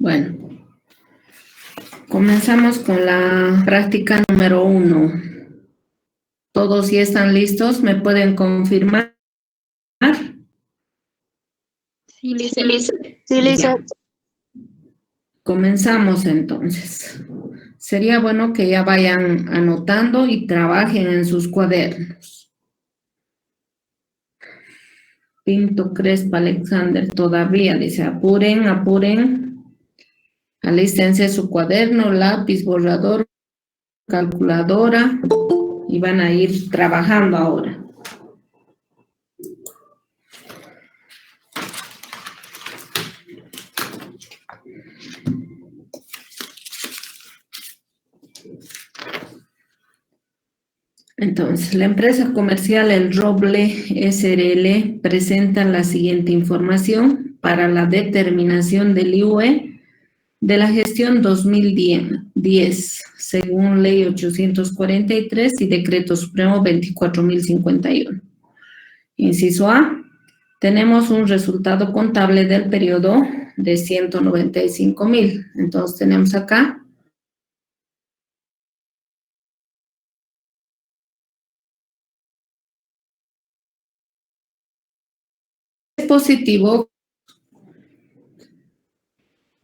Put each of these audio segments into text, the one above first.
Bueno, comenzamos con la práctica número 1. ¿Todos ya están listos? ¿Me pueden confirmar? Sí, listo. Sí, listo. Ya. Comenzamos entonces. Sería bueno que ya vayan anotando y trabajen en sus cuadernos. Pinto Crespa Alexander todavía dice apuren, apuren. Alístense su cuaderno, lápiz, borrador, calculadora y van a ir trabajando ahora. Entonces, la empresa comercial El Roble SRL presenta la siguiente información para la determinación del IUE de la gestión 2010, según Ley 843 y Decreto Supremo 24.051. Inciso A, tenemos un resultado contable del periodo de 195,000. Entonces, tenemos acá positivo.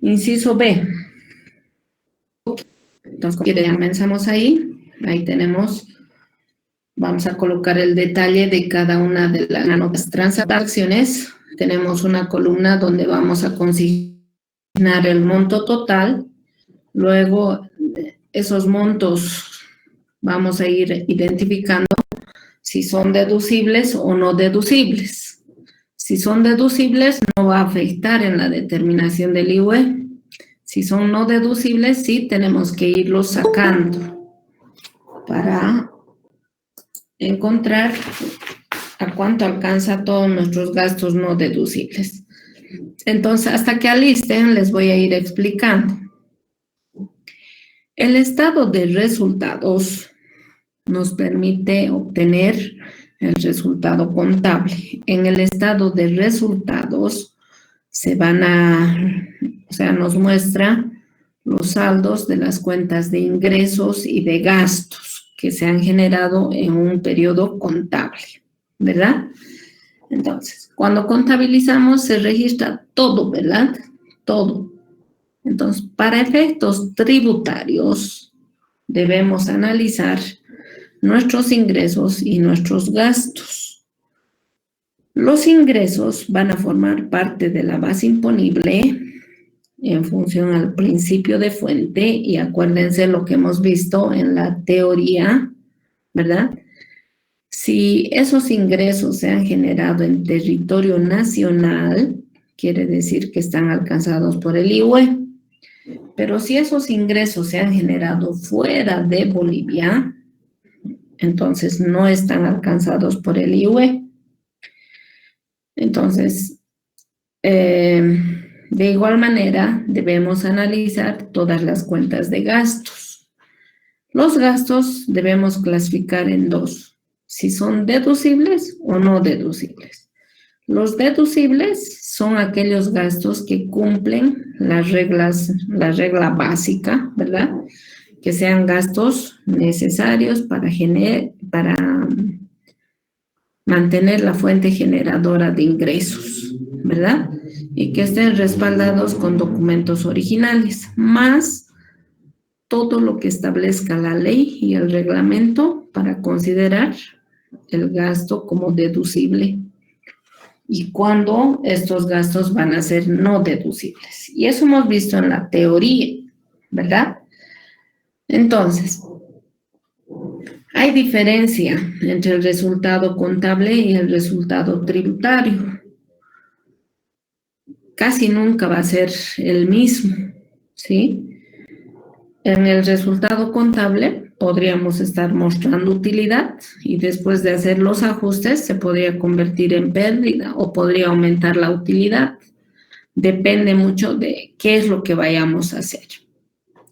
Inciso B. Entonces, comenzamos ahí tenemos, vamos a colocar el detalle de cada una de las transacciones. Tenemos una columna donde vamos a consignar el monto total. Luego, esos montos vamos a ir identificando si son deducibles o no deducibles. Si son deducibles, no va a afectar en la determinación del IUE. Si son no deducibles, sí tenemos que irlos sacando para encontrar a cuánto alcanza todos nuestros gastos no deducibles. Entonces, hasta que alisten, les voy a ir explicando. El estado de resultados nos permite obtener el resultado contable. En el estado de resultados nos muestra los saldos de las cuentas de ingresos y de gastos que se han generado en un periodo contable, ¿verdad? Entonces, cuando contabilizamos se registra todo, ¿verdad? Todo. Entonces, para efectos tributarios debemos analizar nuestros ingresos y nuestros gastos. Los ingresos van a formar parte de la base imponible en función al principio de fuente y acuérdense lo que hemos visto en la teoría, ¿verdad? Si esos ingresos se han generado en territorio nacional, quiere decir que están alcanzados por el IUE. Pero si esos ingresos se han generado fuera de Bolivia, entonces no están alcanzados por el IUE. Entonces, de igual manera, debemos analizar todas las cuentas de gastos. Los gastos debemos clasificar en dos, si son deducibles o no deducibles. Los deducibles son aquellos gastos que cumplen la regla básica, ¿verdad? Que sean gastos necesarios para mantener la fuente generadora de ingresos, ¿verdad? Y que estén respaldados con documentos originales, más todo lo que establezca la ley y el reglamento para considerar el gasto como deducible y cuándo estos gastos van a ser no deducibles. Y eso hemos visto en la teoría, ¿verdad? Entonces, hay diferencia entre el resultado contable y el resultado tributario. Casi nunca va a ser el mismo, ¿sí? En el resultado contable podríamos estar mostrando utilidad y después de hacer los ajustes se podría convertir en pérdida o podría aumentar la utilidad. Depende mucho de qué es lo que vayamos a hacer,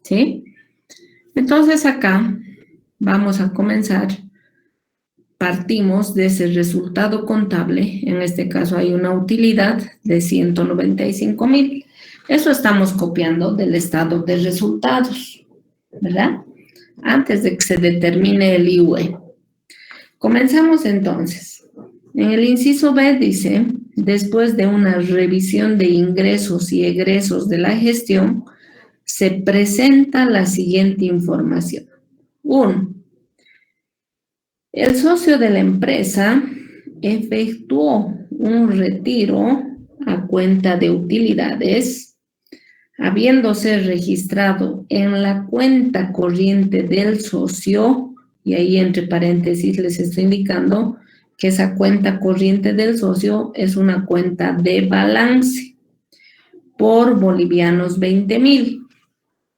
¿sí? Entonces acá vamos a comenzar. Partimos de ese resultado contable, en este caso hay una utilidad de 195,000. Eso estamos copiando del estado de resultados, ¿verdad? Antes de que se determine el IUE. Comenzamos entonces. En el inciso B dice, después de una revisión de ingresos y egresos de la gestión, se presenta la siguiente información. 1. El socio de la empresa efectuó un retiro a cuenta de utilidades, habiéndose registrado en la cuenta corriente del socio, y ahí entre paréntesis les estoy indicando que esa cuenta corriente del socio es una cuenta de balance por bolivianos 20.000.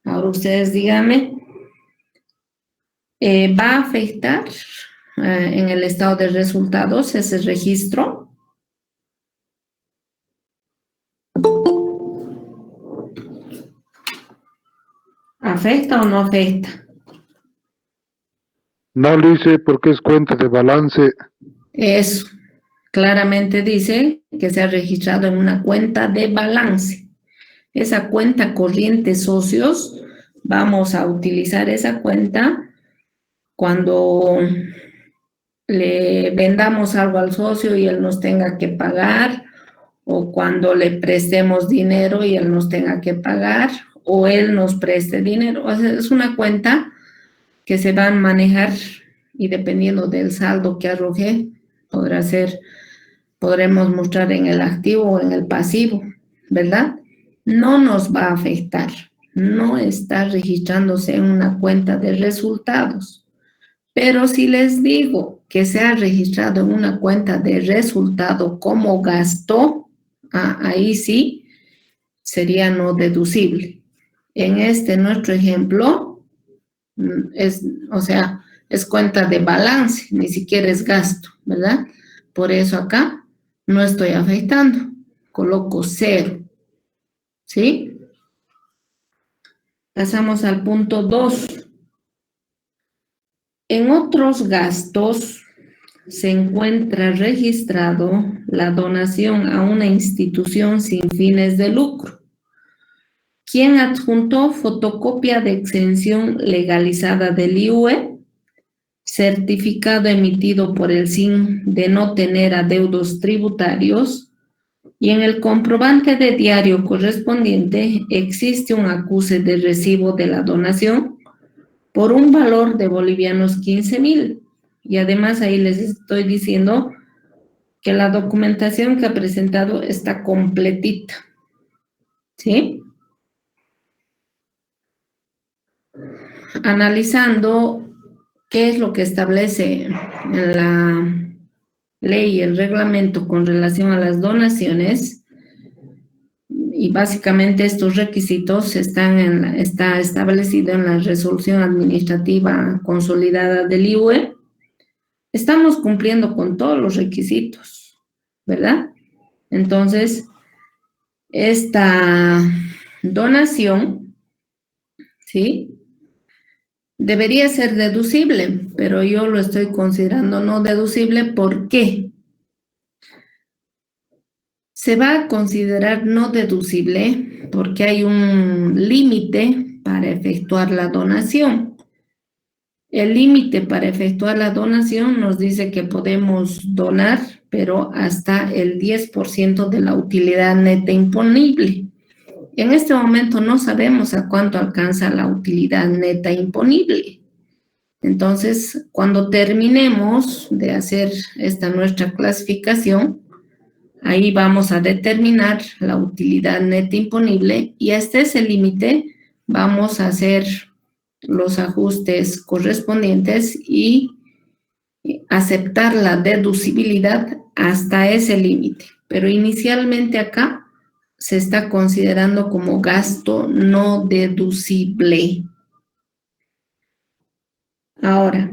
Ahora ustedes díganme, ¿va a afectar en el estado de resultados ese registro? ¿Afecta o no afecta? No lo hice porque es cuenta de balance. Eso, claramente dice que se ha registrado en una cuenta de balance. Esa cuenta corriente socios, vamos a utilizar esa cuenta cuando le vendamos algo al socio y él nos tenga que pagar, o cuando le prestemos dinero y él nos tenga que pagar, o él nos preste dinero. O sea, es una cuenta que se va a manejar y dependiendo del saldo que arroje, podremos mostrar en el activo o en el pasivo, ¿verdad? No nos va a afectar, no está registrándose en una cuenta de resultados. Pero si les digo que se ha registrado en una cuenta de resultado como gasto, ahí sí sería no deducible. En nuestro ejemplo, es cuenta de balance, ni siquiera es gasto, ¿verdad? Por eso acá no estoy afectando, coloco 0, ¿sí? Pasamos al punto 2. En otros gastos se encuentra registrado la donación a una institución sin fines de lucro, quien adjuntó fotocopia de exención legalizada del IUE, certificado emitido por el SIN de no tener adeudos tributarios, y en el comprobante de diario correspondiente existe un acuse de recibo de la donación por un valor de bolivianos 15.000. Y además ahí les estoy diciendo que la documentación que ha presentado está completita, ¿sí? Analizando qué es lo que establece en la ley y el reglamento con relación a las donaciones, y básicamente estos requisitos está establecido en la resolución administrativa consolidada del IUE. Estamos cumpliendo con todos los requisitos, ¿verdad? Entonces, esta donación, ¿sí?, debería ser deducible, pero yo lo estoy considerando no deducible. ¿Por qué? Se va a considerar no deducible porque hay un límite para efectuar la donación. El límite para efectuar la donación nos dice que podemos donar, pero hasta el 10% de la utilidad neta imponible. En este momento no sabemos a cuánto alcanza la utilidad neta imponible. Entonces, cuando terminemos de hacer esta nuestra clasificación, ahí vamos a determinar la utilidad neta imponible y hasta ese límite vamos a hacer los ajustes correspondientes y aceptar la deducibilidad hasta ese límite. Pero inicialmente acá se está considerando como gasto no deducible. Ahora,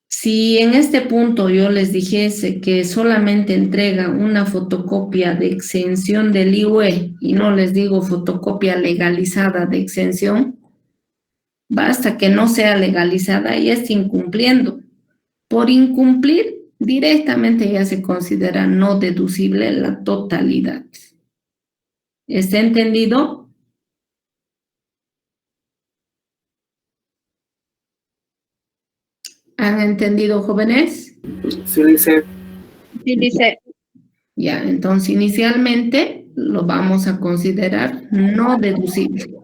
si en este punto yo les dijese que solamente entrega una fotocopia de exención del IUE y no les digo fotocopia legalizada de exención, basta que no sea legalizada y esté incumpliendo. Por incumplir, directamente ya se considera no deducible la totalidad. ¿Está entendido? ¿Han entendido, jóvenes? Sí, dice. Sí, dice. Ya, entonces inicialmente lo vamos a considerar no deducible.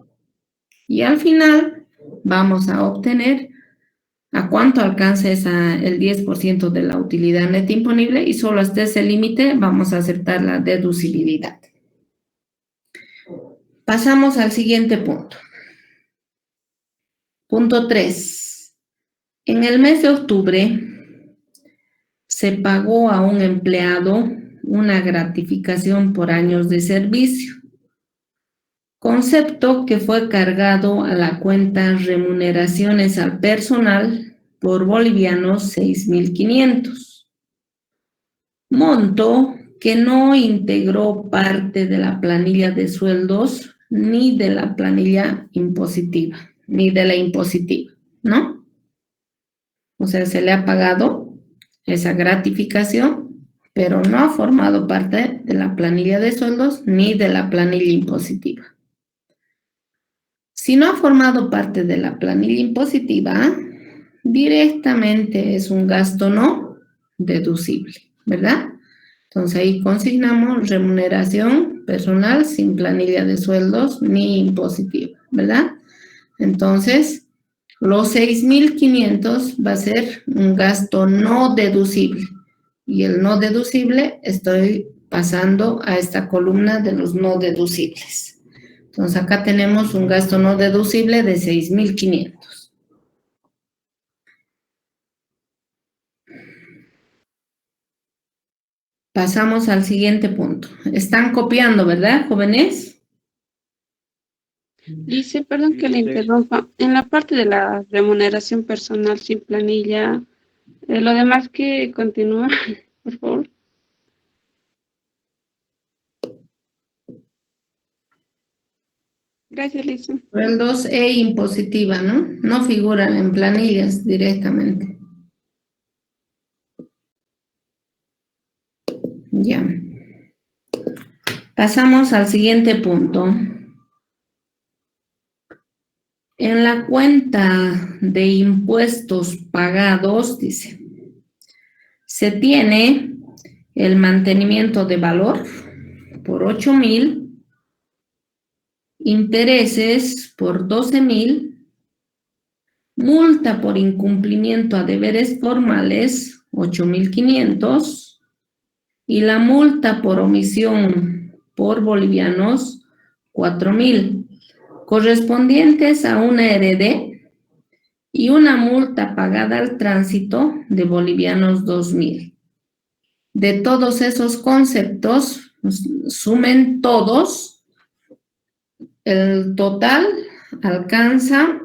Y al final vamos a obtener a cuánto alcanza el 10% de la utilidad neta imponible y solo hasta ese límite vamos a aceptar la deducibilidad. Pasamos al siguiente punto. Punto 3. En el mes de octubre se pagó a un empleado una gratificación por años de servicio, concepto que fue cargado a la cuenta remuneraciones al personal por bolivianos 6.500, monto que no integró parte de la planilla de sueldos ni de la planilla impositiva, ni de la impositiva, ¿no? O sea, se le ha pagado esa gratificación, pero no ha formado parte de la planilla de sueldos ni de la planilla impositiva. Si no ha formado parte de la planilla impositiva, directamente es un gasto no deducible, ¿verdad? Entonces ahí consignamos remuneración personal sin planilla de sueldos ni impositiva, ¿verdad? Entonces, los 6.500 va a ser un gasto no deducible. Y el no deducible estoy pasando a esta columna de los no deducibles. Entonces acá tenemos un gasto no deducible de 6.500. Pasamos al siguiente punto. Están copiando, ¿verdad, jóvenes? Dice, perdón que le interrumpa. En la parte de la remuneración personal sin planilla, lo demás que continúa, por favor. Gracias, Lisa. Sueldos e impositiva, ¿no? No figuran en planillas directamente. Ya. Pasamos al siguiente punto. En la cuenta de impuestos pagados, dice, se tiene el mantenimiento de valor por 8.000, intereses por 12.000, multa por incumplimiento a deberes formales 8.500 y la multa por omisión por bolivianos 4.000, correspondientes a una heredad y una multa pagada al tránsito de bolivianos 2.000. De todos esos conceptos, sumen todos, el total alcanza,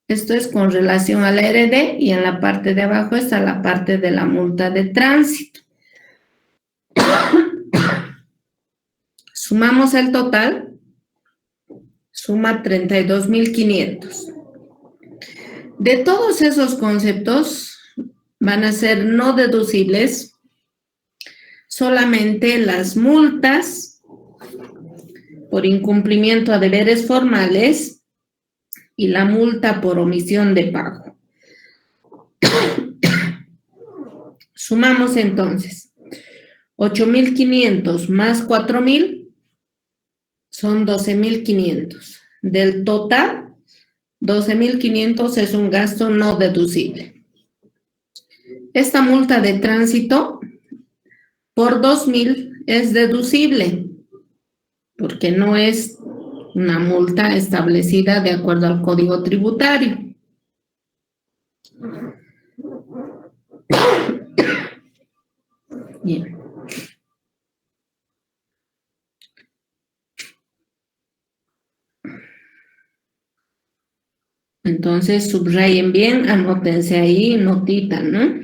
esto es con relación a la heredad y en la parte de abajo está la parte de la multa de tránsito. Sumamos el total, suma 32.500. De todos esos conceptos van a ser no deducibles solamente las multas por incumplimiento a deberes formales y la multa por omisión de pago. Sumamos entonces 8.500 más 4.000 son 12.500. Del total, 12.500 es un gasto no deducible. Esta multa de tránsito por 2.000 es deducible, porque no es una multa establecida de acuerdo al Código Tributario. Bien. Entonces, subrayen bien, anótense ahí, notita, ¿no?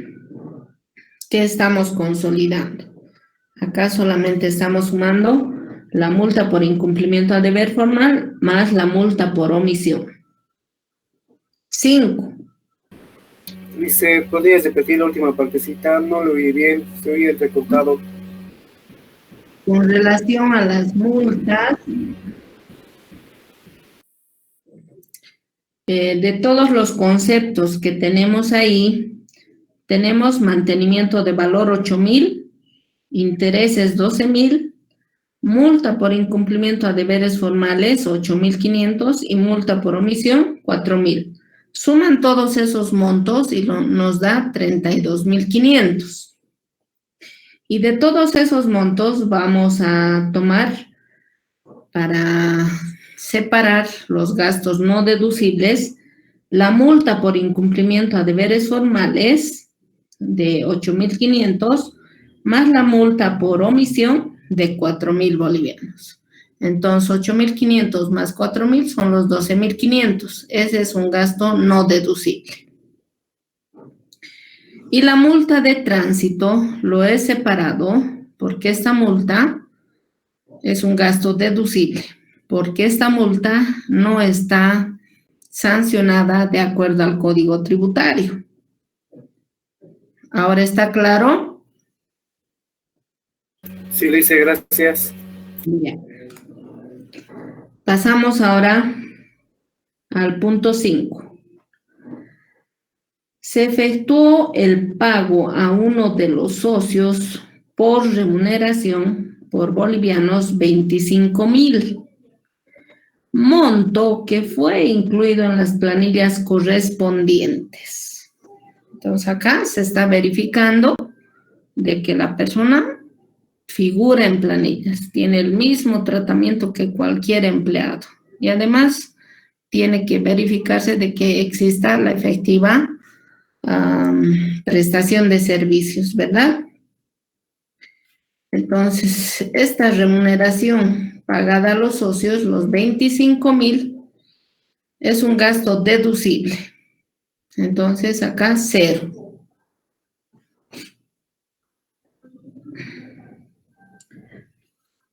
¿Qué estamos consolidando? Acá solamente estamos sumando la multa por incumplimiento a deber formal más la multa por omisión. 5. Dice, ¿podrías repetir la última partecita? No lo oí bien, se oye entrecortado. Con relación a las multas, de todos los conceptos que tenemos ahí, tenemos mantenimiento de valor 8,000, intereses 12,000, multa por incumplimiento a deberes formales 8,500 y multa por omisión 4,000. Suman todos esos montos y nos da 32,500. Y de todos esos montos vamos a tomar para separar los gastos no deducibles, la multa por incumplimiento a deberes formales de 8,500 más la multa por omisión de 4,000 bolivianos. Entonces, 8,500 más 4,000 son los 12,500. Ese es un gasto no deducible. Y la multa de tránsito lo he separado porque esta multa es un gasto deducible, porque esta multa no está sancionada de acuerdo al Código Tributario. ¿Ahora está claro? Sí, Lice, gracias. Bien. Pasamos ahora al punto 5. Se efectuó el pago a uno de los socios por remuneración por bolivianos 25,000, monto que fue incluido en las planillas correspondientes. Entonces acá se está verificando de que la persona figura en planillas, tiene el mismo tratamiento que cualquier empleado y además tiene que verificarse de que exista la efectiva prestación de servicios, ¿verdad? Entonces, esta remuneración pagada a los socios, los 25,000, es un gasto deducible. Entonces, acá 0.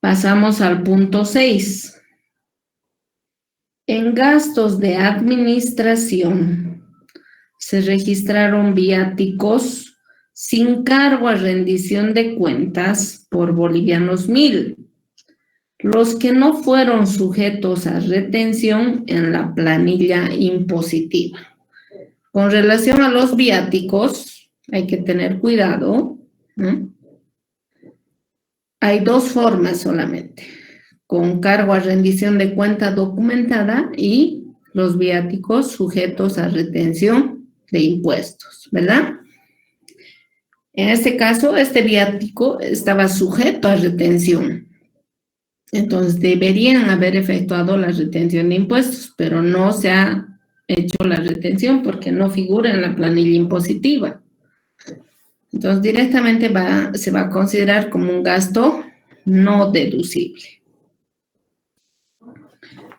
Pasamos al punto 6. En gastos de administración se registraron viáticos sin cargo a rendición de cuentas por bolivianos 1,000, los que no fueron sujetos a retención en la planilla impositiva. Con relación a los viáticos, hay que tener cuidado, ¿no? Hay dos formas solamente, con cargo a rendición de cuenta documentada y los viáticos sujetos a retención de impuestos, ¿verdad? En este caso, este viático estaba sujeto a retención. Entonces, deberían haber efectuado la retención de impuestos, pero no se ha hecho la retención porque no figura en la planilla impositiva. Entonces, directamente se va a considerar como un gasto no deducible.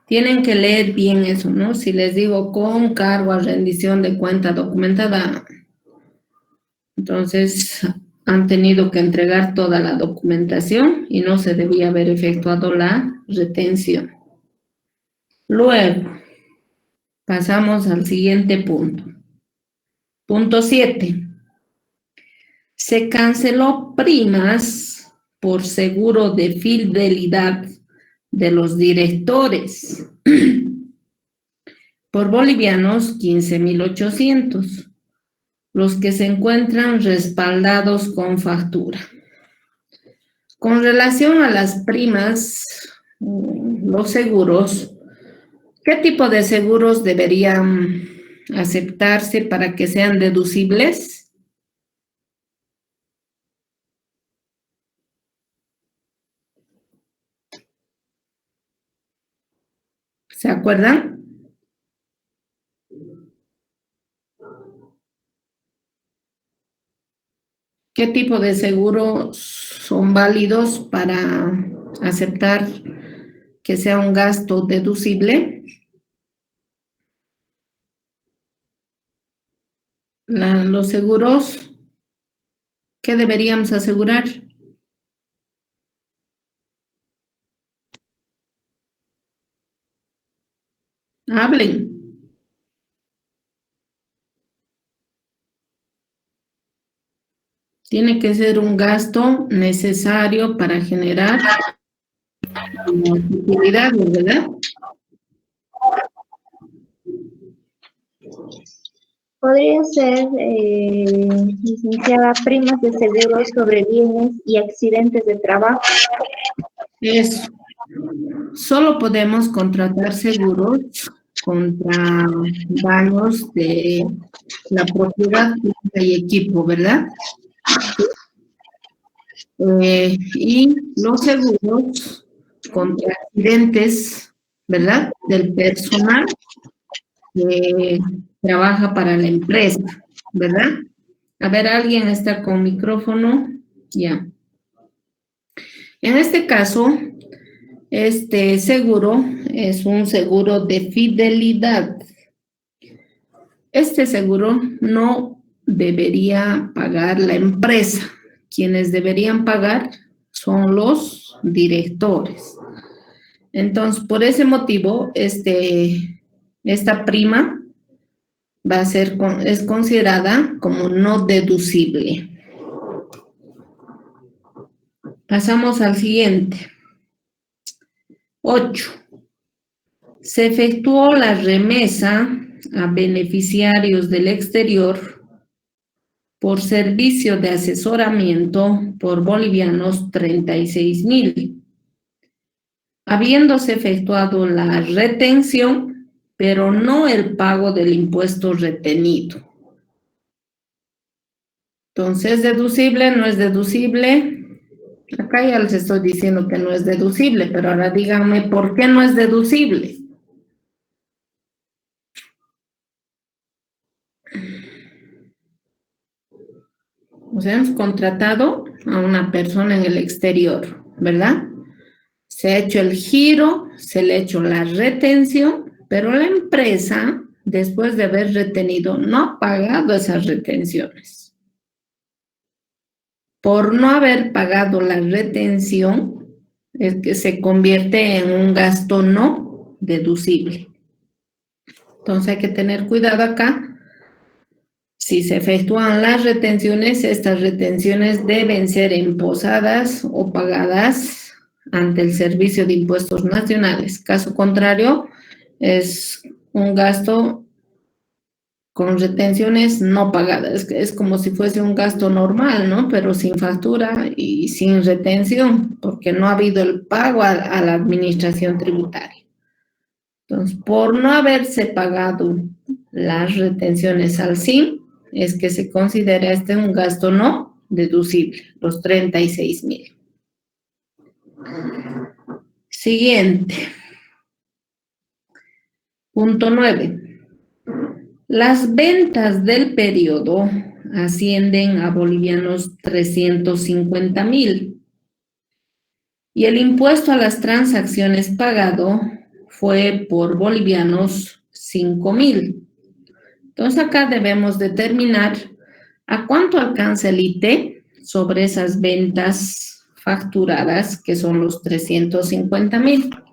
Tienen que leer bien eso, ¿no? Si les digo con cargo a rendición de cuenta documentada, entonces han tenido que entregar toda la documentación y no se debía haber efectuado la retención. Luego, pasamos al siguiente punto. Punto 7. Se canceló primas por seguro de fidelidad de los directores por bolivianos 15,800, los que se encuentran respaldados con factura. Con relación a las primas, los seguros, ¿qué tipo de seguros deberían aceptarse para que sean deducibles? ¿Se acuerdan? ¿Qué tipo de seguros son válidos para aceptar que sea un gasto deducible? Los seguros, ¿qué deberíamos asegurar? Hablen. Tiene que ser un gasto necesario para generar utilidades, ¿verdad? Podría ser, licenciada, primas de seguros sobre bienes y accidentes de trabajo. Eso. Solo podemos contratar seguros contra daños de la propiedad y equipo, ¿verdad? Y los seguros contra accidentes, ¿verdad? Del personal que trabaja para la empresa, ¿verdad? A ver, ¿alguien está con micrófono? Ya. En este caso, este seguro es un seguro de fidelidad. Este seguro no debería pagar la empresa. Quienes deberían pagar son los directores. Entonces, por ese motivo, esta prima va a ser, es considerada como no deducible. Pasamos al siguiente. 8. Se efectuó la remesa a beneficiarios del exterior por servicio de asesoramiento por bolivianos 36.000, habiéndose efectuado la retención, pero no el pago del impuesto retenido. Entonces, ¿deducible? ¿No es deducible? Acá ya les estoy diciendo que no es deducible, pero ahora díganme por qué no es deducible. O sea, hemos contratado a una persona en el exterior, ¿verdad? Se ha hecho el giro, se le ha hecho la retención, pero la empresa, después de haber retenido, no ha pagado esas retenciones. Por no haber pagado la retención, es que se convierte en un gasto no deducible. Entonces hay que tener cuidado acá. Si se efectúan las retenciones, estas retenciones deben ser emposadas o pagadas ante el Servicio de Impuestos Nacionales. Caso contrario, es un gasto con retenciones no pagadas. Es como si fuese un gasto normal, ¿no? Pero sin factura y sin retención, porque no ha habido el pago a la administración tributaria. Entonces, por no haberse pagado las retenciones al SIM, es que se considera un gasto no deducible, los 36.000. Siguiente. Punto 9. Las ventas del periodo ascienden a bolivianos 350.000 y el impuesto a las transacciones pagado fue por bolivianos 5.000. Entonces acá debemos determinar a cuánto alcanza el IT sobre esas ventas facturadas, que son los 350.000.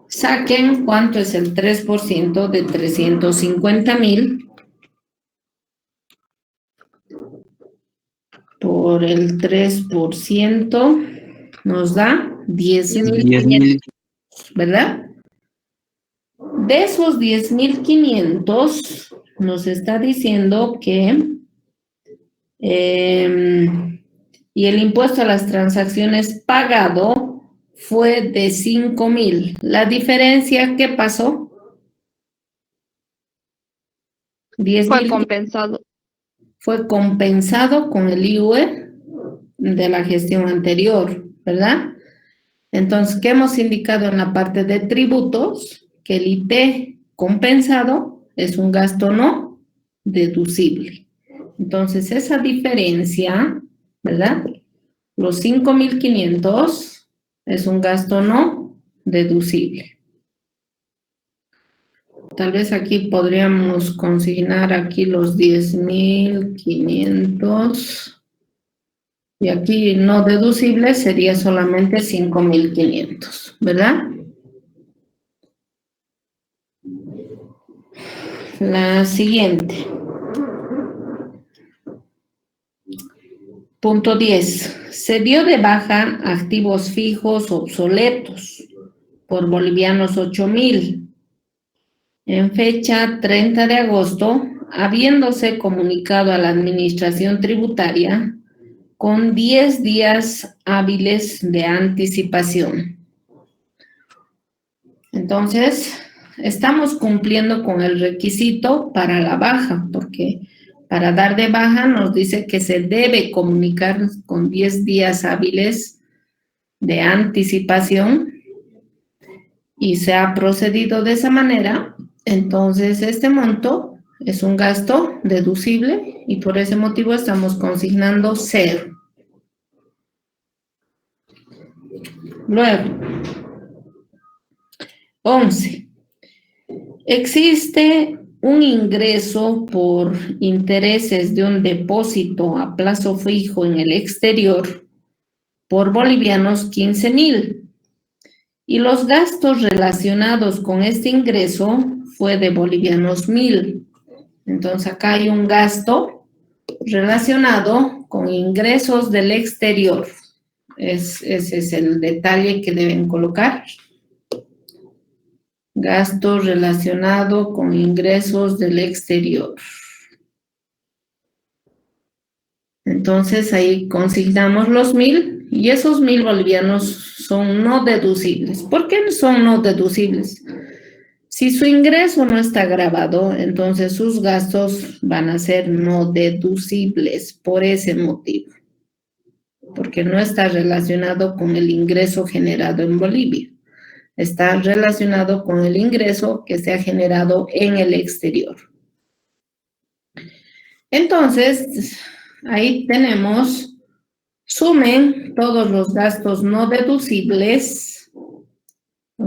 Saquen cuánto es el 3% de 350.000 por el 3% nos da 10.500, ¿verdad? De esos 10.500 nos está diciendo que y el impuesto a las transacciones pagado fue de 5.000. La diferencia, ¿qué pasó? 10.000 Fue compensado. Fue compensado con el IUE de la gestión anterior, ¿verdad? Entonces, ¿qué hemos indicado en la parte de tributos? Que el IT compensado es un gasto no deducible. Entonces, esa diferencia, ¿verdad? Los 5.500 es un gasto no deducible. Tal vez aquí podríamos consignar aquí los 10.500 y aquí no deducible sería solamente 5.500, ¿verdad? La siguiente. Punto 10. Se dio de baja activos fijos obsoletos por bolivianos 8.000 en fecha 30 de agosto, habiéndose comunicado a la Administración Tributaria con 10 días hábiles de anticipación. Entonces, estamos cumpliendo con el requisito para la baja, porque para dar de baja nos dice que se debe comunicar con 10 días hábiles de anticipación y se ha procedido de esa manera. Entonces, este monto es un gasto deducible y por ese motivo estamos consignando 0. Luego, 11. Existe un ingreso por intereses de un depósito a plazo fijo en el exterior por bolivianos 15.000 y los gastos relacionados con este ingreso fue de bolivianos 1.000. Entonces acá hay un gasto relacionado con ingresos del exterior. Ese es el detalle que deben colocar. Gasto relacionado con ingresos del exterior. Entonces ahí consignamos los 1.000 y esos 1.000 bolivianos son no deducibles. ¿Por qué son no deducibles? Si su ingreso no está grabado, entonces sus gastos van a ser no deducibles por ese motivo, porque no está relacionado con el ingreso generado en Bolivia. Está relacionado con el ingreso que se ha generado en el exterior. Entonces, ahí tenemos, sumen todos los gastos no deducibles,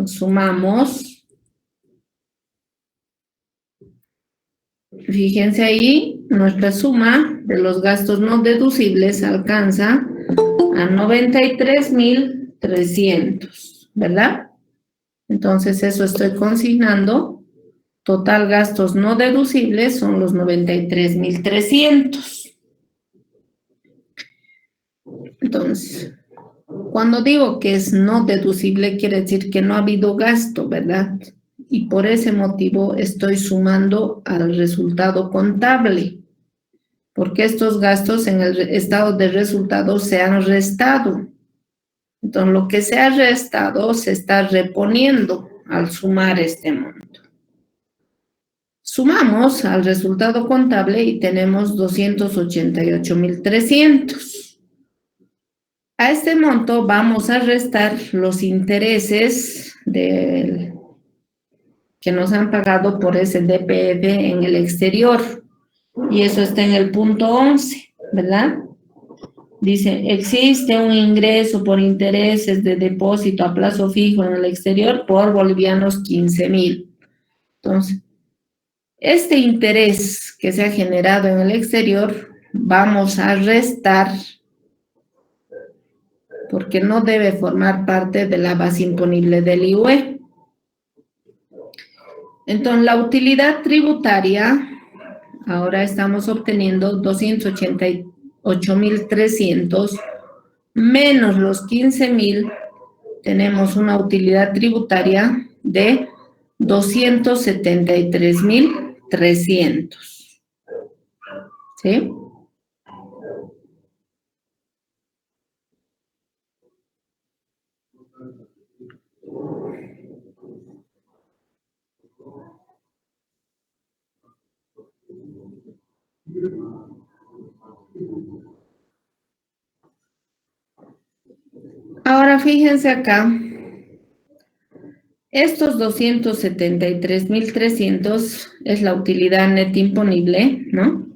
sumamos. Fíjense ahí, nuestra suma de los gastos no deducibles alcanza a 93.300, ¿verdad? Entonces, eso estoy consignando. Total gastos no deducibles son los 93.300. Entonces, cuando digo que es no deducible, quiere decir que no ha habido gasto, ¿verdad? Y por ese motivo estoy sumando al resultado contable, porque estos gastos en el estado de resultados se han restado. Entonces, lo que se ha restado se está reponiendo al sumar este monto. Sumamos al resultado contable y tenemos 288.300. A este monto vamos a restar los intereses que nos han pagado por ese DPF en el exterior. Y eso está en el punto 11, ¿verdad? Dice, existe un ingreso por intereses de depósito a plazo fijo en el exterior por bolivianos 15.000. Entonces, este interés que se ha generado en el exterior, vamos a restar porque no debe formar parte de la base imponible del IUE. Entonces, la utilidad tributaria, ahora estamos obteniendo 288.300 menos los 15.000, tenemos una utilidad tributaria de 273.300. ¿Sí? Ahora fíjense acá, estos 273.300 es la utilidad neta imponible, ¿no?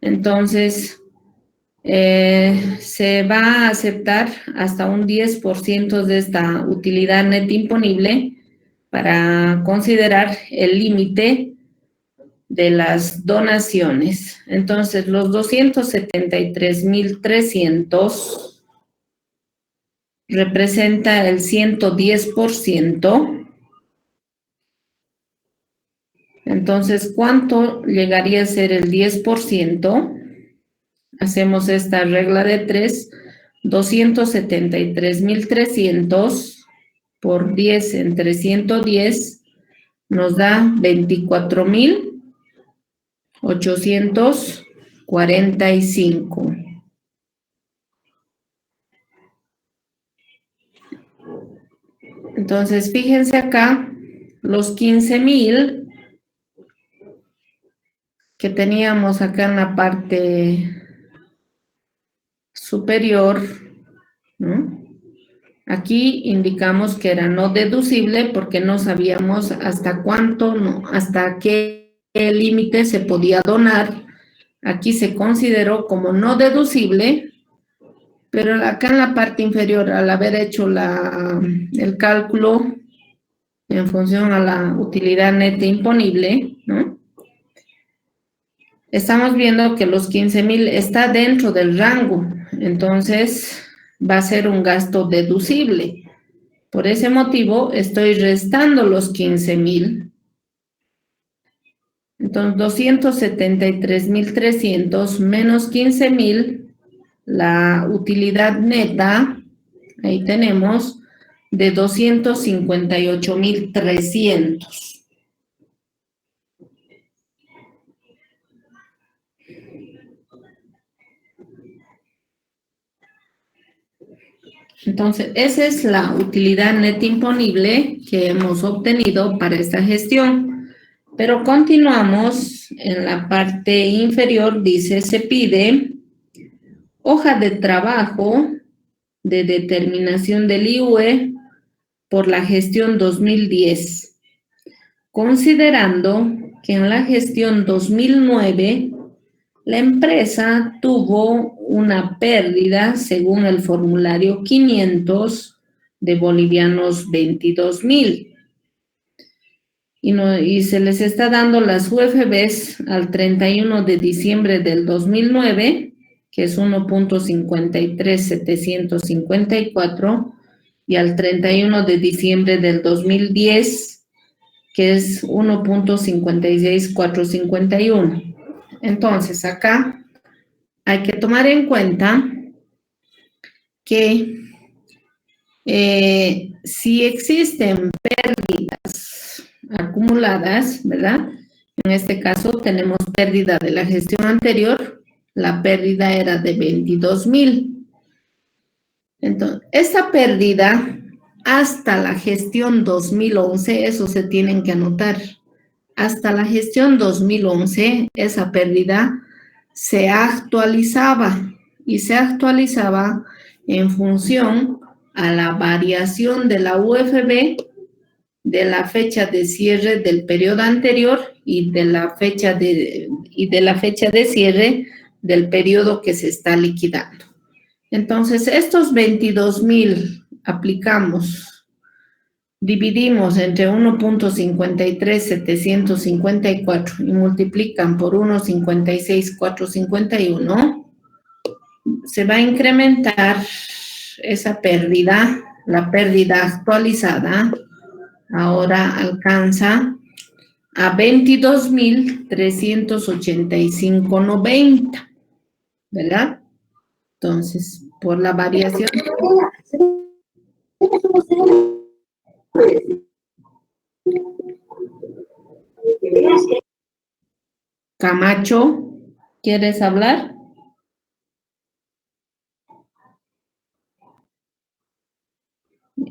Entonces, se va a aceptar hasta un 10% de esta utilidad neta imponible para considerar el límite de las donaciones. Entonces, los 273.300 representa el 110%. Entonces, ¿cuánto llegaría a ser el 10%? hacemos esta regla de 3, 273.300 por 10 entre 110 nos da 24.845. Entonces, fíjense acá, los 15.000 que teníamos acá en la parte superior, ¿no? Aquí indicamos que era no deducible porque no sabíamos hasta cuánto, hasta qué límite se podía donar. Aquí se consideró como no deducible, pero acá en la parte inferior, al haber hecho el cálculo en función a la utilidad neta imponible, ¿no? Estamos viendo que los 15.000 está dentro del rango, entonces va a ser un gasto deducible. Por ese motivo estoy restando los 15.000. Entonces 273.300 menos 15.000, la utilidad neta, ahí tenemos, de 258.300. Entonces, esa es la utilidad neta imponible que hemos obtenido para esta gestión. Pero continuamos en la parte inferior, dice, se pide hoja de trabajo de determinación del IUE por la gestión 2010, considerando que en la gestión 2009 la empresa tuvo una pérdida, según el formulario 500, de bolivianos 22.000. Y se les está dando las UFBs al 31 de diciembre del 2009, que es 1.53754, y al 31 de diciembre del 2010, que es 1.56451. Entonces, acá hay que tomar en cuenta que si existen pérdidas acumuladas, ¿verdad? En este caso tenemos pérdida de la gestión anterior, la pérdida era de 22.000. Entonces, esta pérdida hasta la gestión 2011, eso se tienen que anotar. Hasta la gestión 2011, esa pérdida se actualizaba y se actualizaba en función a la variación de la UFB de la fecha de cierre del periodo anterior y de la fecha de cierre del periodo que se está liquidando. Entonces, estos 22.000 aplicamos, dividimos entre 1.53754 y multiplican por 1.56451, se va a incrementar esa pérdida, la pérdida actualizada, ahora alcanza a 22.385.90, ¿verdad? Entonces, por la variación. Camacho, ¿quieres hablar?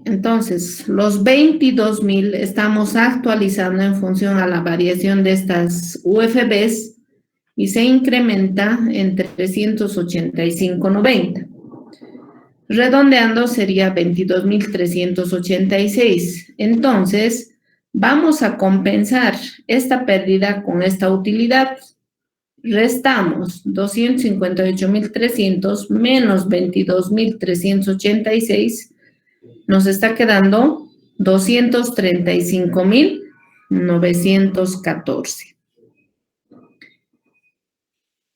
Entonces, los 22.000 estamos actualizando en función a la variación de estas UFBs y se incrementa en 385.90. Redondeando sería 22.386. Entonces, vamos a compensar esta pérdida con esta utilidad. Restamos 258.300 menos 22.386. Nos está quedando 235.914.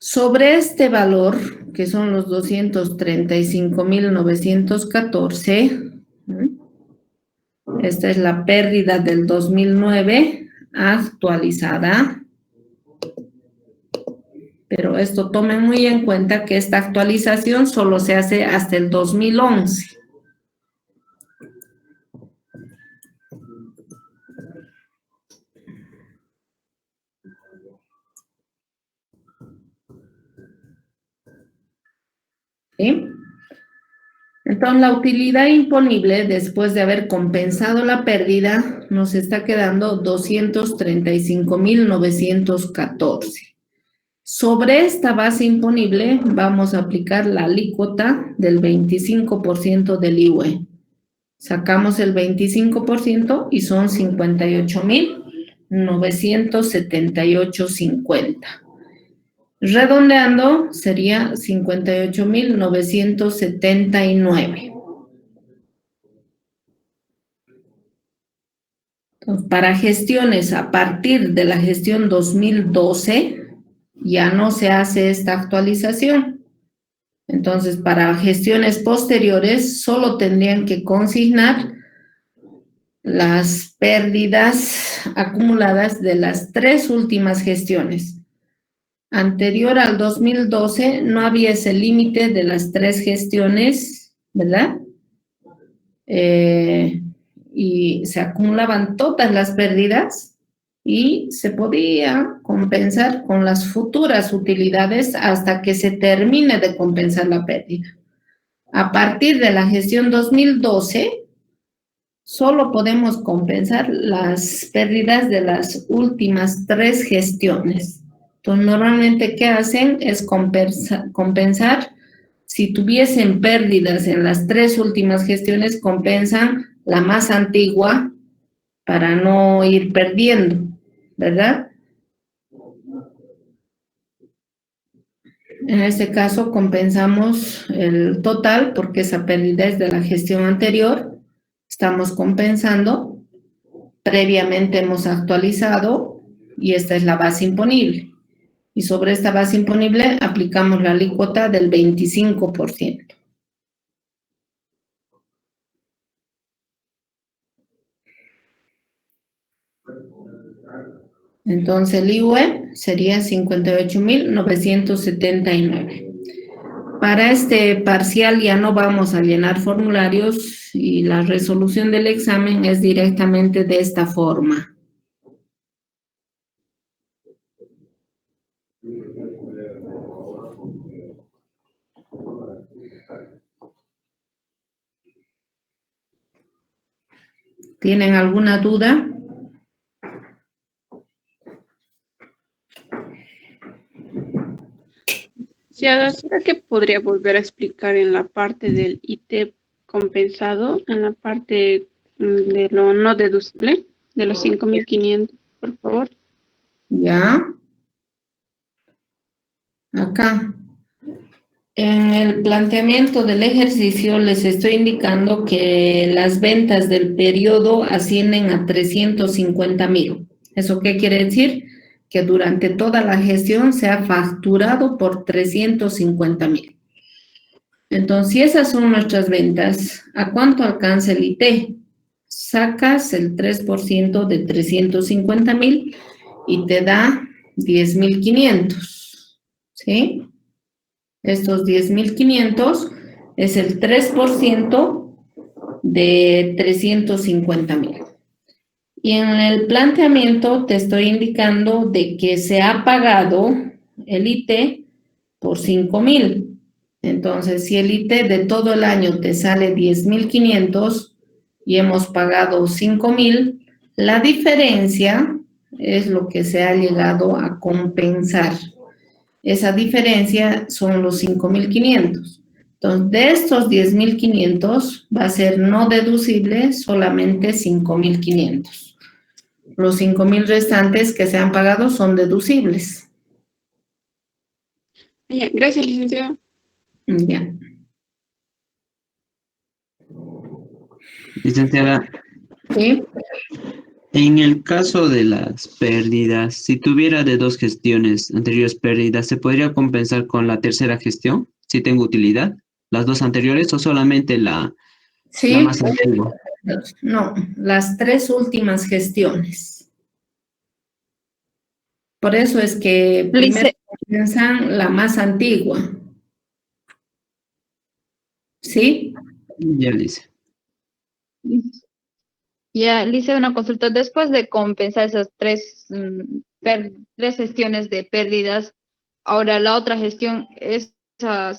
Sobre este valor, que son los 235.914, esta es la pérdida del 2009 actualizada. Pero esto tomen muy en cuenta que esta actualización solo se hace hasta el 2011. ¿Sí? Entonces, la utilidad imponible, después de haber compensado la pérdida, nos está quedando 235.914. Sobre esta base imponible, vamos a aplicar la alícuota del 25% del IVA. Sacamos el 25% y son 58.978.50. Redondeando, sería 58.979. Entonces, para gestiones a partir de la gestión 2012, ya no se hace esta actualización. Entonces, para gestiones posteriores, solo tendrían que consignar las pérdidas acumuladas de las 3 últimas gestiones. Anterior al 2012 no había ese límite de las 3 gestiones, ¿verdad? Y se acumulaban todas las pérdidas y se podía compensar con las futuras utilidades hasta que se termine de compensar la pérdida. A partir de la gestión 2012, solo podemos compensar las pérdidas de las últimas 3 gestiones. Entonces, normalmente, ¿qué hacen? Es compensar. Si tuviesen pérdidas en las 3 últimas gestiones, compensan la más antigua para no ir perdiendo, ¿verdad? En este caso, compensamos el total porque esa pérdida es de la gestión anterior. Estamos compensando. Previamente hemos actualizado y esta es la base imponible. Y sobre esta base imponible aplicamos la alícuota del 25%. Entonces el IUE sería 58.979. Para este parcial ya no vamos a llenar formularios y la resolución del examen es directamente de esta forma. ¿Tienen alguna duda? Sí, ¿será que podría volver a explicar en la parte del IT compensado, en la parte de lo no deducible, de los 5.500, por favor? Ya. Acá. En el planteamiento del ejercicio les estoy indicando que las ventas del periodo ascienden a 350.000. ¿Eso qué quiere decir? Que durante toda la gestión se ha facturado por 350.000. Entonces, si esas son nuestras ventas, ¿a cuánto alcanza el IT? Sacas el 3% de 350.000 y te da 10.500, ¿sí? Estos 10.500 es el 3% de 350.000. Y en el planteamiento te estoy indicando de que se ha pagado el IT por 5.000. Entonces, si el IT de todo el año te sale 10.500 y hemos pagado 5.000, la diferencia es lo que se ha llegado a compensar. Esa diferencia son los 5.500. Entonces, de estos 10.500 va a ser no deducible solamente 5.500. Los 5.000 restantes que se han pagado son deducibles. Ya, gracias, licenciada. Ya. Licenciada, ¿Sí? en el caso de las pérdidas, si tuviera de 2 gestiones anteriores pérdidas, ¿se podría compensar con la tercera gestión? Si tengo utilidad, las 2 anteriores o solamente la Sí, más antigua. no, las 3 últimas gestiones. Por eso es que primero compensan la más antigua. ¿Sí? Ya le hice. Ya le hice una consulta. Después de compensar esas tres gestiones de pérdidas, ahora la otra gestión es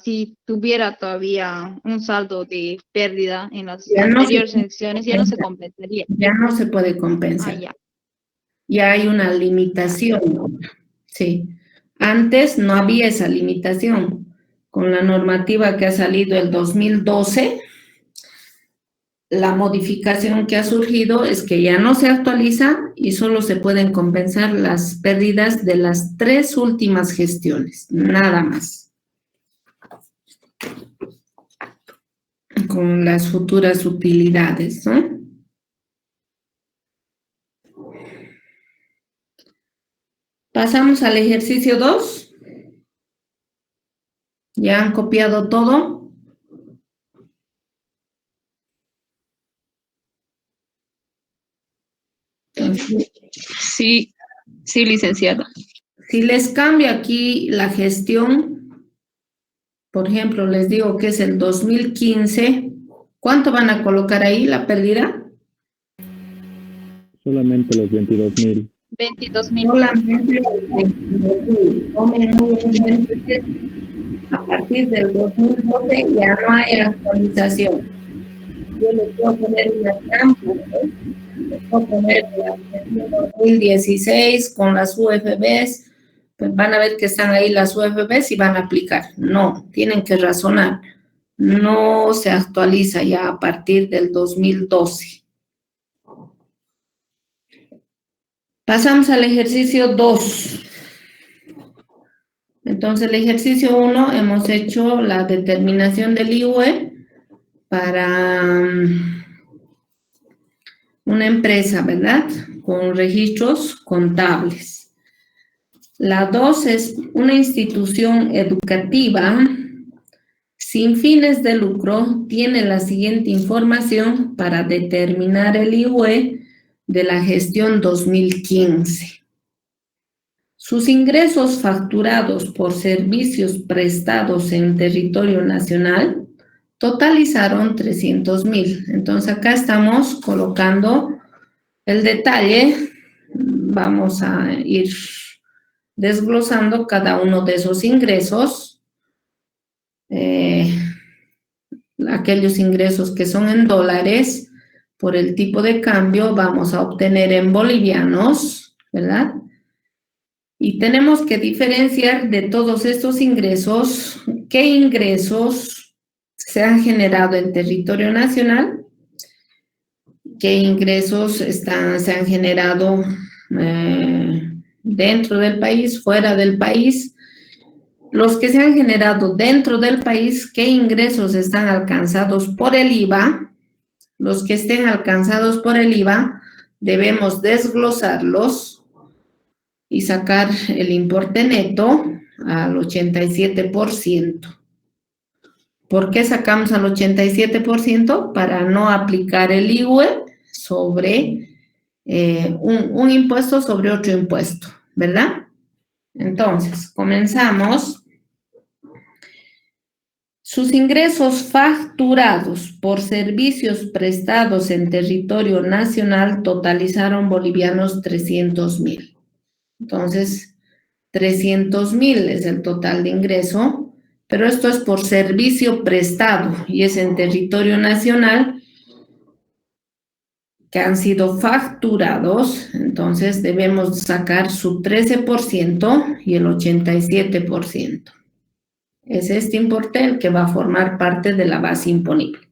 si tuviera todavía un saldo de pérdida en las Ya no se anteriores gestiones, ya no se compensaría. Ya no se puede Ah, compensar. ya. Ya hay una limitación. Sí. Antes no había esa limitación. Con la normativa que ha salido el 2012, la modificación que ha surgido es que ya no se actualiza y solo se pueden compensar las pérdidas de las 3 últimas gestiones, nada más. Con las futuras utilidades, ¿no? Pasamos al ejercicio 2. ¿Ya han copiado todo? Entonces, Sí, sí, licenciada. si les cambio aquí la gestión, por ejemplo, les digo que es el 2015, ¿cuánto van a colocar ahí la pérdida? Solamente los 22,000. 22,000. Solamente tomen muy en cuenta que a partir del 2012 ya no hay actualización. Yo les puedo poner una trampa, ¿no? Les puedo poner la gestión 2016 con las UFBs, pues van a ver que están ahí las UFBs y van a aplicar. No, tienen que razonar. No se actualiza ya a partir del 2012. Pasamos al ejercicio 2. Entonces, el ejercicio 1 hemos hecho la determinación del IUE para una empresa, ¿verdad? Con registros contables. La 2 es una institución educativa sin fines de lucro, tiene la siguiente información para determinar el IUE de la gestión 2015. Sus ingresos facturados por servicios prestados en territorio nacional totalizaron 300,000. Entonces, acá estamos colocando el detalle. Vamos a ir desglosando cada uno de esos ingresos. Aquellos ingresos que son en dólares, por el tipo de cambio, vamos a obtener en bolivianos, ¿verdad? Y tenemos que diferenciar de todos estos ingresos, qué ingresos se han generado en territorio nacional, qué ingresos se han generado dentro del país, fuera del país. Los que se han generado dentro del país, qué ingresos están alcanzados por el IVA. Los que estén alcanzados por el IVA, debemos desglosarlos y sacar el importe neto al 87%. ¿Por qué sacamos al 87%? Para no aplicar el IUE sobre un impuesto sobre otro impuesto, ¿verdad? Entonces, comenzamos. Sus ingresos facturados por servicios prestados en territorio nacional totalizaron bolivianos 300,000. Entonces, 300,000 es el total de ingreso, pero esto es por servicio prestado y es en territorio nacional que han sido facturados. Entonces, debemos sacar su 13% y el 87%. Es este importe el que va a formar parte de la base imponible.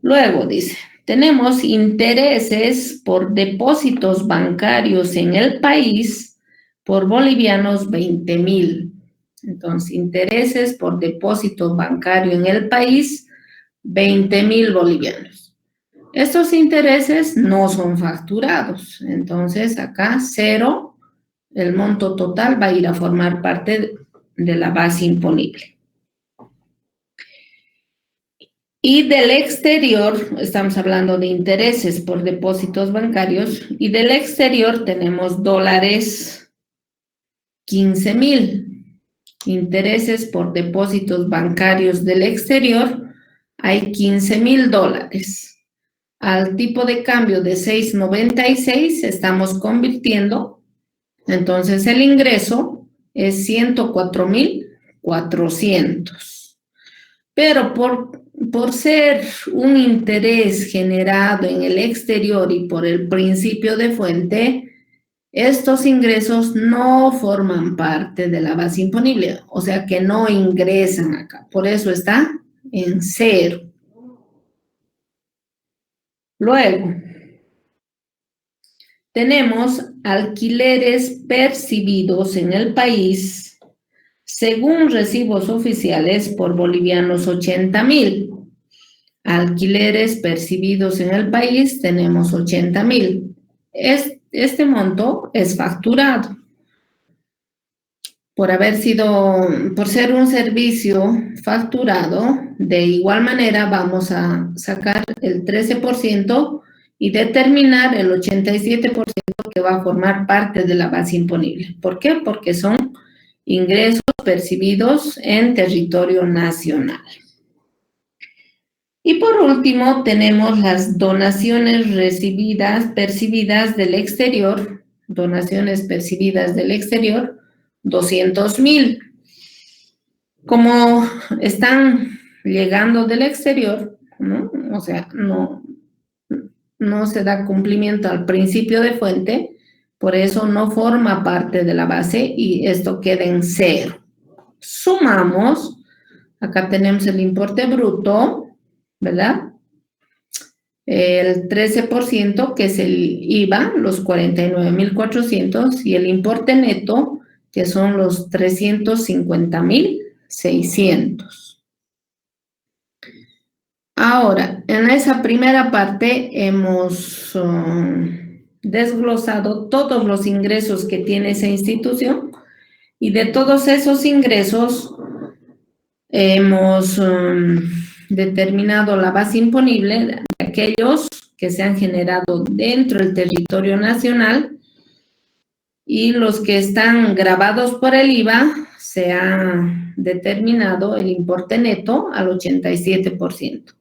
Luego dice, tenemos intereses por depósitos bancarios en el país por bolivianos 20,000. Entonces, intereses por depósito bancario en el país, 20,000 bolivianos. Estos intereses no son facturados. Entonces, acá 0, el monto total va a ir a formar parte de la base imponible. Y del exterior, estamos hablando de intereses por depósitos bancarios, y del exterior tenemos dólares 15,000. Intereses por depósitos bancarios del exterior, hay $15,000. Al tipo de cambio de 6.96 estamos convirtiendo, entonces el ingreso es 104,400. Pero por ser un interés generado en el exterior y por el principio de fuente, estos ingresos no forman parte de la base imponible, o sea que no ingresan acá. Por eso está en 0. Luego, tenemos alquileres percibidos en el país según recibos oficiales por bolivianos 80,000. Alquileres percibidos en el país tenemos 80,000. Este monto es facturado. Por ser un servicio facturado, de igual manera vamos a sacar el 13% y determinar el 87% que va a formar parte de la base imponible. ¿Por qué? Porque son ingresos percibidos en territorio nacional. Y por último, tenemos las donaciones percibidas del exterior, donaciones percibidas del exterior, 200,000. Como están llegando del exterior, ¿no? O sea, no se da cumplimiento al principio de fuente, por eso no forma parte de la base y esto queda en 0. Sumamos, acá tenemos el importe bruto, ¿verdad? El 13%, que es el IVA, los 49,400, y el importe neto, que son los 350,600. Ahora, en esa primera parte hemos desglosado todos los ingresos que tiene esa institución y de todos esos ingresos hemos determinado la base imponible de aquellos que se han generado dentro del territorio nacional y los que están gravados por el IVA se ha determinado el importe neto al 87%.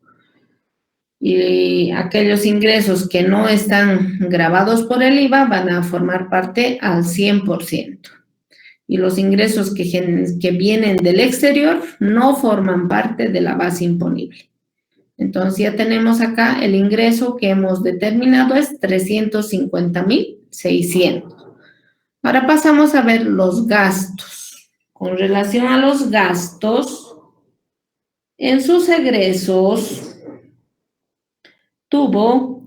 Y aquellos ingresos que no están gravados por el IVA van a formar parte al 100%. Y los ingresos que vienen del exterior no forman parte de la base imponible. Entonces ya tenemos acá el ingreso que hemos determinado es 350,600. Ahora pasamos a ver los gastos. Con relación a los gastos, en sus egresos tuvo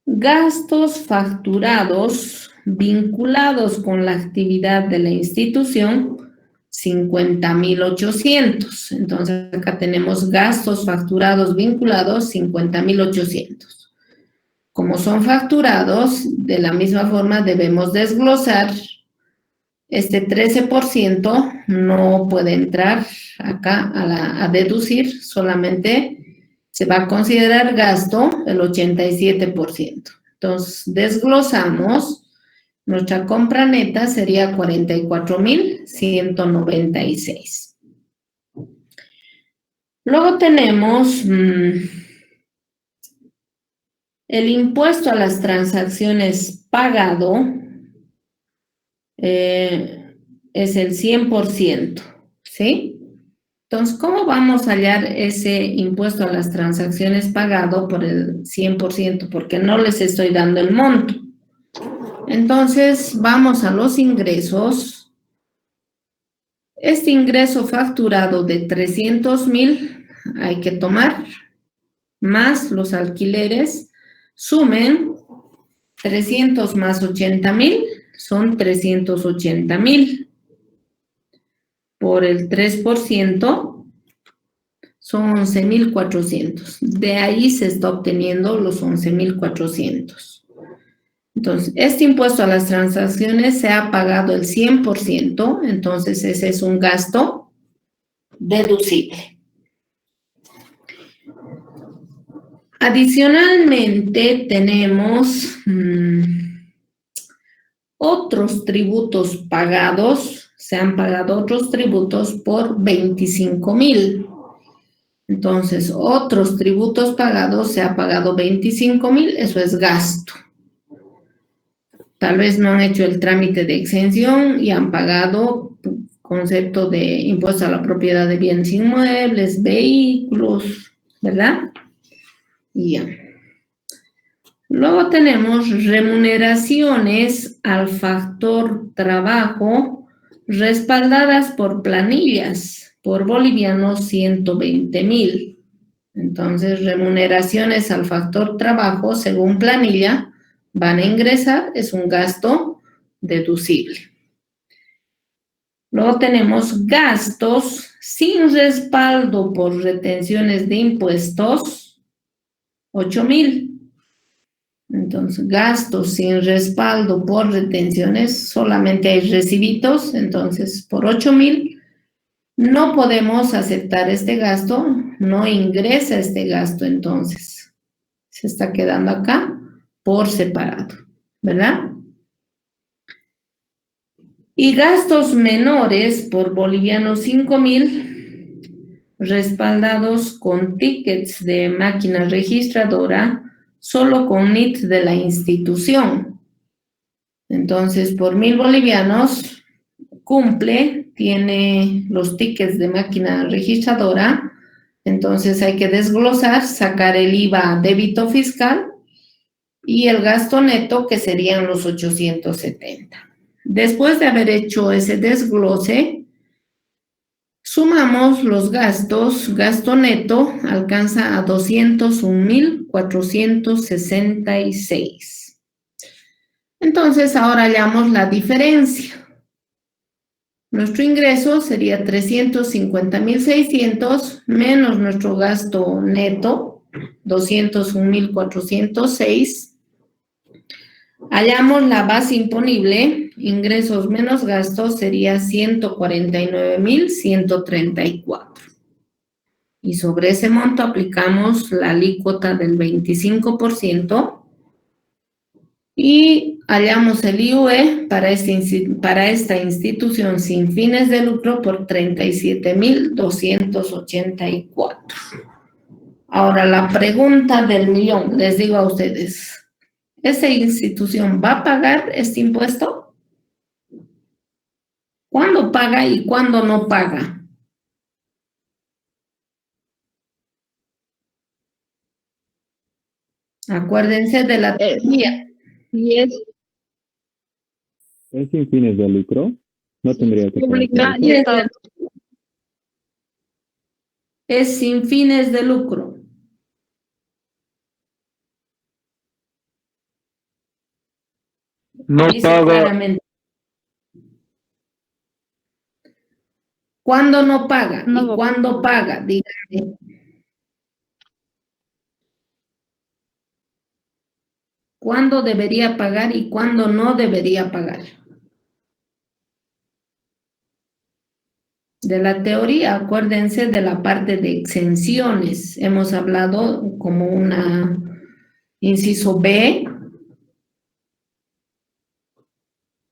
gastos facturados vinculados con la actividad de la institución, 50,800. Entonces, acá tenemos gastos facturados vinculados, 50,800. Como son facturados, de la misma forma debemos desglosar. Este 13% no puede entrar acá a deducir, solamente se va a considerar gasto el 87%. Entonces, desglosamos. Nuestra compra neta sería 44,196. Luego tenemos el impuesto a las transacciones pagado, es el 100%, ¿sí? Entonces, ¿cómo vamos a hallar ese impuesto a las transacciones pagado por el 100%? Porque no les estoy dando el monto. Entonces, vamos a los ingresos. Este ingreso facturado de 300,000 hay que tomar, más los alquileres, sumen 300 más 80,000, son 380,000. Por el 3% son 11,400. De ahí se está obteniendo los 11,400. Entonces, este impuesto a las transacciones se ha pagado el 100%, entonces ese es un gasto deducible. Adicionalmente, tenemos otros tributos pagados se han pagado otros tributos por 25,000. Entonces, otros tributos pagados, se ha pagado 25,000, eso es gasto. Tal vez no han hecho el trámite de exención y han pagado concepto de impuesto a la propiedad de bienes inmuebles, vehículos, ¿verdad? Y ya. Luego tenemos remuneraciones al factor trabajo respaldadas por planillas, por bolivianos 120,000. Entonces, remuneraciones al factor trabajo según planilla van a ingresar, es un gasto deducible. Luego tenemos gastos sin respaldo por retenciones de impuestos, 8,000. Entonces, gastos sin respaldo por retenciones, solamente hay recibitos, entonces por 8,000 no podemos aceptar este gasto, no ingresa este gasto, entonces se está quedando acá por separado, ¿verdad? Y gastos menores por bolivianos 5,000 respaldados con tickets de máquina registradora, solo con NIT de la institución. Entonces, por 1,000 bolivianos cumple, tiene los tickets de máquina registradora, entonces hay que desglosar, sacar el IVA débito fiscal y el gasto neto, que serían los 870. Después de haber hecho ese desglose, sumamos los gastos, gasto neto alcanza a 201,466. Entonces, ahora hallamos la diferencia. Nuestro ingreso sería 350,600 menos nuestro gasto neto, 201,406. Hallamos la base imponible, ingresos menos gastos sería 149,134. Y sobre ese monto aplicamos la alícuota del 25% y hallamos el IUE para esta institución sin fines de lucro por 37,284. Ahora, la pregunta del millón, les digo a ustedes, ¿esa institución va a pagar este impuesto? ¿Cuándo paga y cuándo no paga? Acuérdense de la teoría. Y es ¿Es sin fines de lucro? No tendría que pública pagar. y está Es sin fines de lucro. No Dice paga, claramente. ¿Cuándo no paga? No ¿Y va a cuándo paga? Díganme. ¿Cuándo debería pagar y cuándo no debería pagar? De la teoría, acuérdense de la parte de exenciones. Hemos hablado como una inciso B.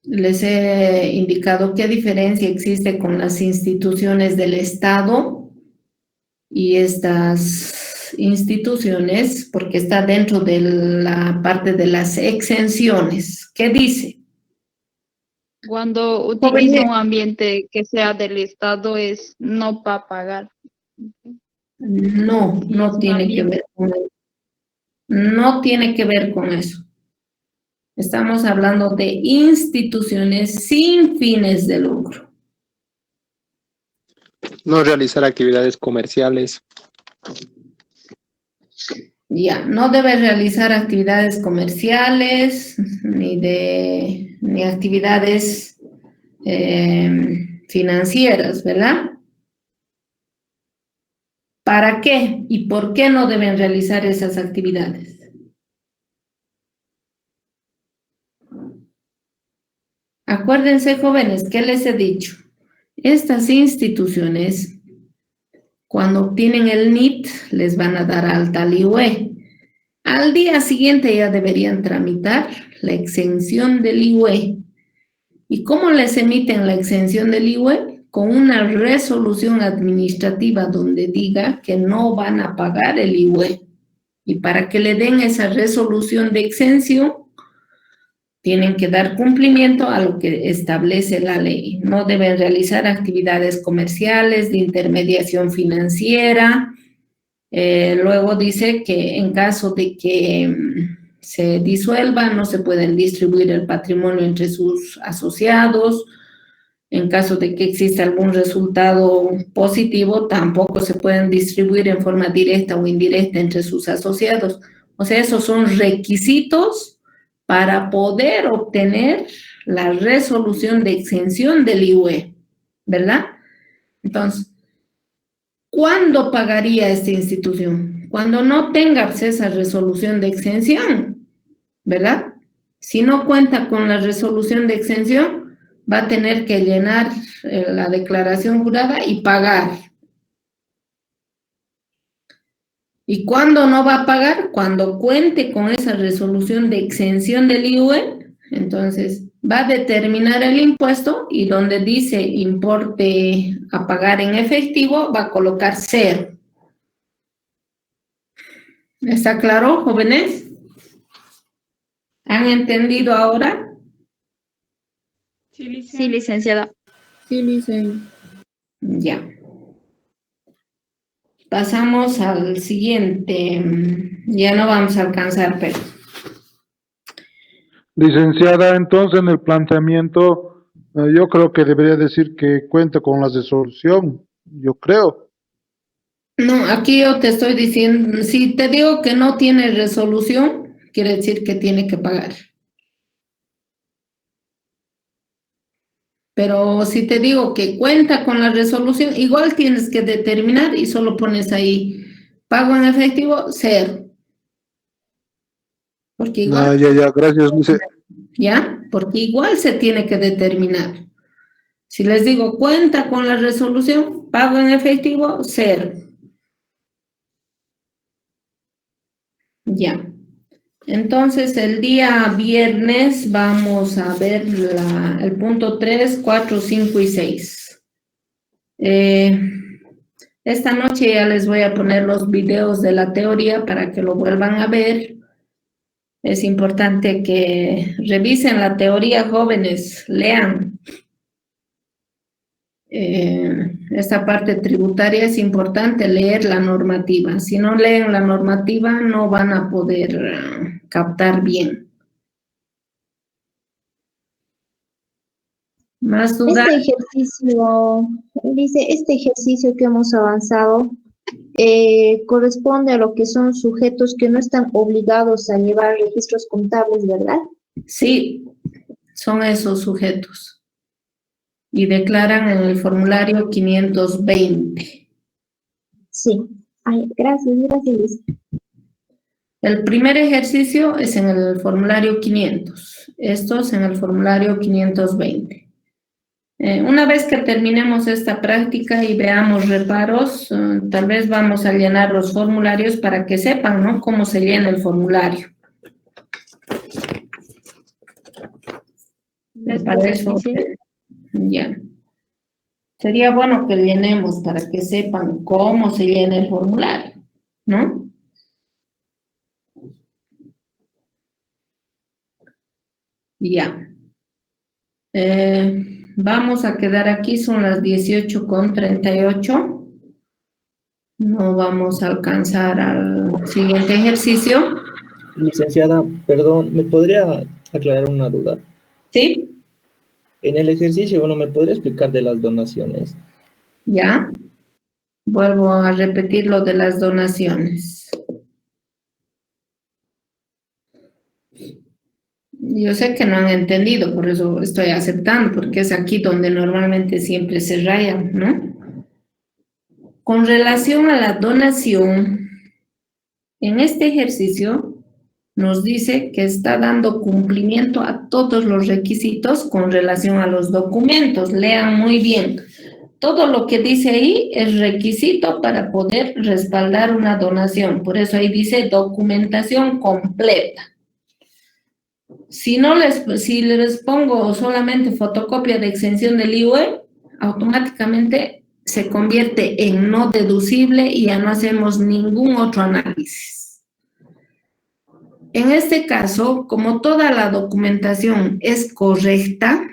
Les he indicado qué diferencia existe con las instituciones del Estado y estas instituciones, porque está dentro de la parte de las exenciones. ¿Qué dice? cuando utiliza un ambiente que sea del Estado es no para pagar. No, Sí, no es tiene una que ver con eso. No tiene que ver con eso. Estamos hablando de instituciones sin fines de lucro. No realizar actividades comerciales. Ya, no debe realizar actividades comerciales ni actividades financieras, ¿verdad? ¿Para qué y por qué no deben realizar esas actividades? Acuérdense, jóvenes, ¿qué les he dicho? Estas instituciones, cuando obtienen el NIT, les van a dar alta al IUE. Al día siguiente ya deberían tramitar la exención del IUE. ¿Y cómo les emiten la exención del IVA? Con una resolución administrativa donde diga que no van a pagar el IVA. Y para que le den esa resolución de exención, tienen que dar cumplimiento a lo que establece la ley. No deben realizar actividades comerciales, de intermediación financiera. Luego dice que en caso de que se disuelva, no se pueden distribuir el patrimonio entre sus asociados. En caso de que exista algún resultado positivo, tampoco se pueden distribuir en forma directa o indirecta entre sus asociados. O sea, esos son requisitos para poder obtener la resolución de exención del IVA, ¿verdad? Entonces, ¿cuándo pagaría esta institución? Cuando no tenga esa resolución de exención, ¿verdad? Si no cuenta con la resolución de exención, va a tener que llenar la declaración jurada y pagar. ¿Y cuándo no va a pagar? Cuando cuente con esa resolución de exención del IVA, entonces va a determinar el impuesto y donde dice importe a pagar en efectivo, va a colocar 0. ¿Está claro, jóvenes? ¿Han entendido ahora? Sí, licenciada. Sí, licenciada. Ya. Pasamos al siguiente. Ya no vamos a alcanzar, pero... Licenciada, entonces en el planteamiento, yo creo que debería decir que cuenta con la resolución, yo creo. No, aquí yo te estoy diciendo, si te digo que no tiene resolución, quiere decir que tiene que pagar. Pero si te digo que cuenta con la resolución, igual tienes que determinar y solo pones ahí, pago en efectivo, 0. Porque igual... Ya, gracias, ¿Ya? Porque igual se tiene que determinar. Si les digo, cuenta con la resolución, pago en efectivo, 0. Ya. Entonces, el día viernes vamos a ver el punto 3, 4, 5 y 6. Esta noche ya les voy a poner los videos de la teoría para que lo vuelvan a ver. Es importante que revisen la teoría, jóvenes, lean. Esta parte tributaria es importante leer la normativa. Si no leen la normativa, no van a poder captar bien. ¿Más dudas? Este ejercicio que hemos avanzado corresponde a lo que son sujetos que no están obligados a llevar registros contables, ¿verdad? Sí, son esos sujetos. Y declaran en el formulario 520. Sí. Ay, gracias, Liz. El primer ejercicio es en el formulario 500. Estos en el formulario 520. Una vez que terminemos esta práctica y veamos reparos, tal vez vamos a llenar los formularios para que sepan, ¿no?, cómo se llena el formulario. Para eso, ya. Sería bueno que llenemos para que sepan cómo se llena el formulario, ¿no? Ya. Vamos a quedar aquí, son las 18:38. No vamos a alcanzar al siguiente ejercicio. Licenciada, perdón, ¿me podría aclarar una duda? ¿Sí? En el ejercicio, bueno, ¿me podría explicar de las donaciones? Ya. Vuelvo a repetir lo de las donaciones. Yo sé que no han entendido, por eso estoy aceptando, porque es aquí donde normalmente siempre se rayan, ¿no? Con relación a la donación, en este ejercicio nos dice que está dando cumplimiento a todos los requisitos con relación a los documentos. Lean muy bien. Todo lo que dice ahí es requisito para poder respaldar una donación. Por eso ahí dice documentación completa. Si les pongo solamente fotocopia de exención del IUE, automáticamente se convierte en no deducible y ya no hacemos ningún otro análisis. En este caso, como toda la documentación es correcta,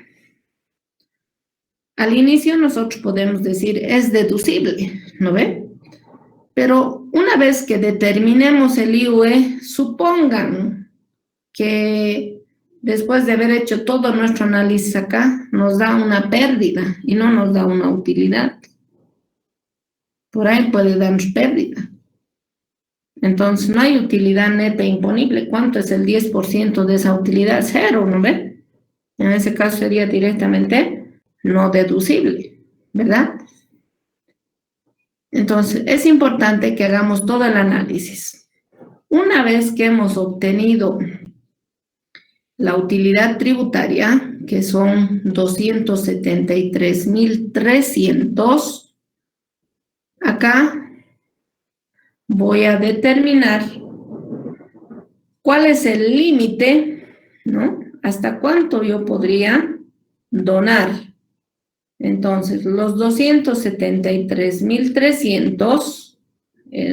al inicio nosotros podemos decir es deducible, ¿no ve? Pero una vez que determinemos el IUE, supongan que después de haber hecho todo nuestro análisis acá, nos da una pérdida y no nos da una utilidad. Por ahí puede darnos pérdida. Entonces, no hay utilidad neta imponible. ¿Cuánto es el 10% de esa utilidad? Cero, ¿no ve? En ese caso sería directamente no deducible, ¿verdad? Entonces, es importante que hagamos todo el análisis. Una vez que hemos obtenido la utilidad tributaria, que son 273.300, acá voy a determinar cuál es el límite, ¿no? Hasta cuánto yo podría donar. Entonces, los 273.300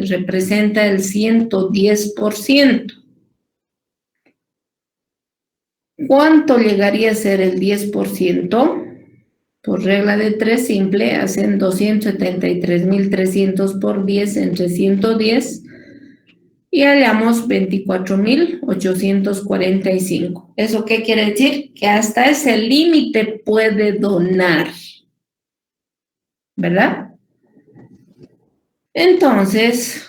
representa el 110%. ¿Cuánto llegaría a ser el 10%? Por regla de 3 simple, hacen 273.300 por 10 entre 110 y hallamos 24.845. ¿Eso qué quiere decir? Que hasta ese límite puede donar, ¿verdad? Entonces,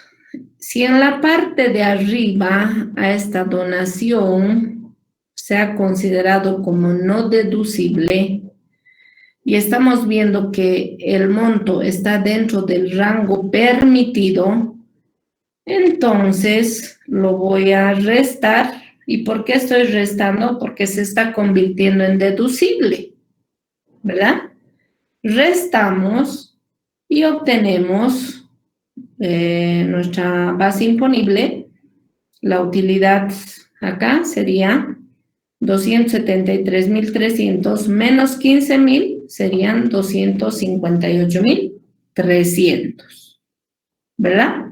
si en la parte de arriba a esta donación se ha considerado como no deducible y estamos viendo que el monto está dentro del rango permitido, entonces lo voy a restar. ¿Y por qué estoy restando? Porque se está convirtiendo en deducible, ¿verdad? Restamos y obtenemos nuestra base imponible. La utilidad acá sería 273.300 menos 15.000 serían 258.300, ¿verdad?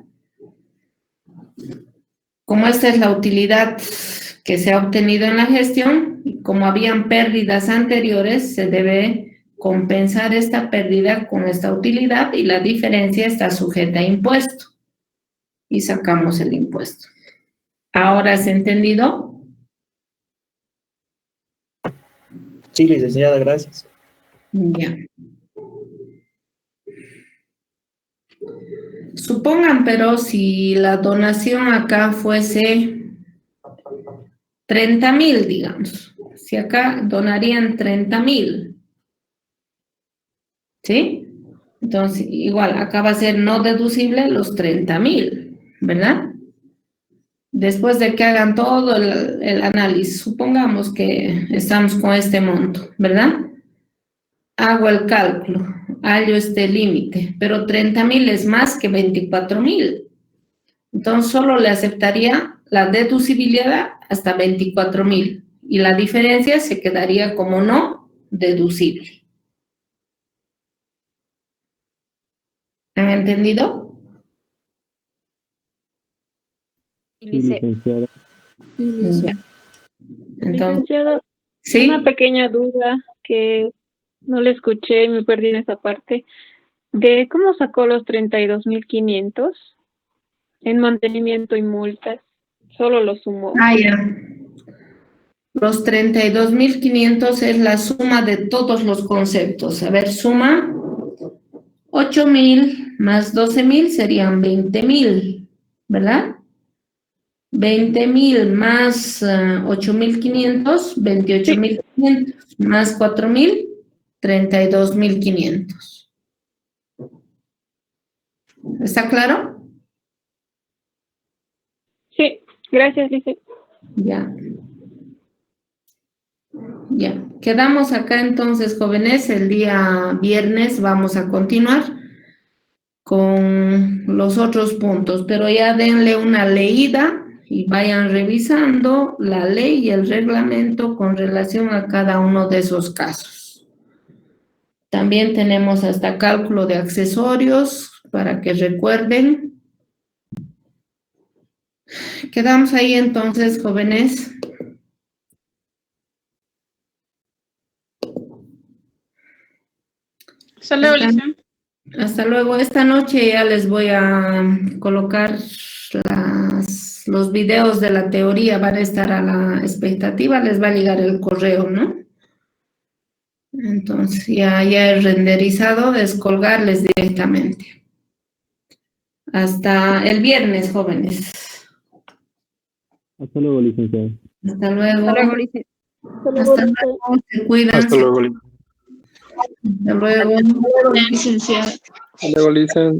Como esta es la utilidad que se ha obtenido en la gestión, y como habían pérdidas anteriores, se debe compensar esta pérdida con esta utilidad y la diferencia está sujeta a impuesto. Y sacamos el impuesto. ¿Ahora has entendido? Sí, licenciada, gracias. Ya. Supongan, pero si la donación acá fuese 30.000, digamos. Si acá donarían 30.000. ¿Sí? Entonces, igual, acá va a ser no deducible los 30.000, ¿verdad? Después de que hagan todo el análisis, supongamos que estamos con este monto, ¿verdad? Hago el cálculo, hallo este límite, pero 30.000 es más que 24.000. Entonces, solo le aceptaría la deducibilidad hasta 24.000 y la diferencia se quedaría como no deducible. ¿Han entendido? Sí, licenciada. Ya. Entonces, Licenciada, ¿sí? una pequeña duda que no le escuché y me perdí en esa parte. ¿De cómo sacó los 32.500 en mantenimiento y multas? Solo lo sumó. Ah, ya. Los 32.500 es la suma de todos los conceptos. A ver, suma 8.000 más 12.000 serían 20.000, ¿verdad? 20.000 más 8.500, 28.500 más 4.000, 32.500. ¿Está claro? Sí, gracias, Lice. Ya. Ya. Quedamos acá entonces, jóvenes. El día viernes vamos a continuar con los otros puntos, pero ya denle una leída y vayan revisando la ley y el reglamento con relación a cada uno de esos casos. También tenemos hasta cálculo de accesorios para que recuerden. Quedamos ahí entonces, jóvenes. Hasta luego, Lisa. Hasta luego. Esta noche ya les voy a colocar los videos de la teoría, van a estar a la expectativa, les va a llegar el correo, ¿no? Entonces ya he renderizado, es colgarles directamente. Hasta el viernes, jóvenes. Hasta luego, licenciado. Hasta luego. Hasta luego, Lice. Hasta luego. Se cuidan. Hasta luego, Hasta luego. Licenciada. Hasta luego, Lisa.